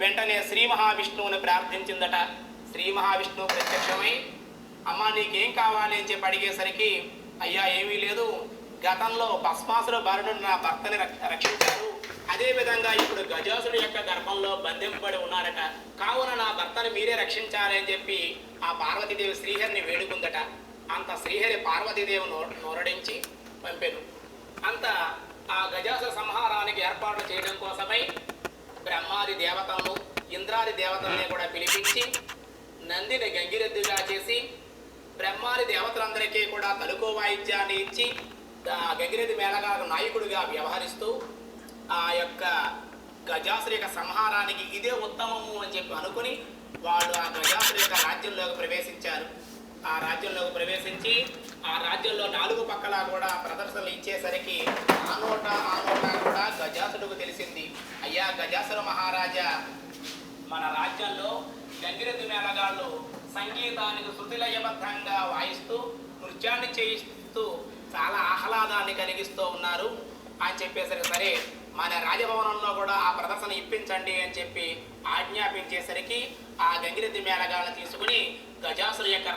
వెంటనే శ్రీ మహావిష్ణువుని ప్రార్థించిందట. శ్రీ మహావిష్ణువు ప్రత్యక్షమై, అమ్మ నీకేం కావాలి అని చెప్పి అడిగేసరికి, అయ్యా ఏమీ లేదు, గతంలో భస్మాసుర బాలుడు నా భర్తని రక్షించారు, అదేవిధంగా ఇప్పుడు గజాసుడి యొక్క గర్భంలో బంధింపబడి ఉన్నారట, కావున నా భర్తను మీరే రక్షించాలి అని చెప్పి ఆ పార్వతీదేవి శ్రీహరిని వేడుకుందట. అంత శ్రీహరి పార్వతీదేవి నోరడించి పంపెను. అంత ఆ గజాసుర సంహారానికి ఏర్పాట్లు చేయడం కోసమై బ్రహ్మాది దేవతలను ఇంద్రాది దేవతల్ని కూడా పిలిపించి నందిని గంగిరెద్దుగా చేసి బ్రహ్మాది దేవతలందరికీ కూడా తలుకో వాయిద్యాన్ని ఇచ్చి గంగిరెద్దు మేళగా నాయకుడిగా వ్యవహరిస్తూ ఆ యొక్క గజాసురి యొక్క సంహారానికి ఇదే ఉత్తమము అని చెప్పి అనుకుని వాళ్ళు ఆ గజాసురి యొక్క రాజ్యంలోకి ప్రవేశించారు. ఆ రాజ్యంలోకి ప్రవేశించి ఆ రాజ్యంలో 4 పక్కల కూడా ప్రదర్శనలు ఇచ్చేసరికి ఆ నోట కూడా గజాసురుకు తెలిసింది, అయ్యా గజాసుర మహారాజా, మన రాజ్యంలో గంగిరెద్దు మేళగాళ్ళు సంగీతానికి శృతిలయబద్ధంగా వాయిస్తూ నృత్యాన్ని చేయిస్తూ చాలా ఆహ్లాదాన్ని కలిగిస్తూ ఉన్నారు అని చెప్పేసరికి, సరే మన రాజభవనంలో కూడా ఆ ప్రదర్శన ఇప్పించండి అని చెప్పి ఆజ్ఞాపించేసరికి ఆ గంగిరెద్దు మేళగాళ్ళని తీసుకుని గజాసురు యొక్క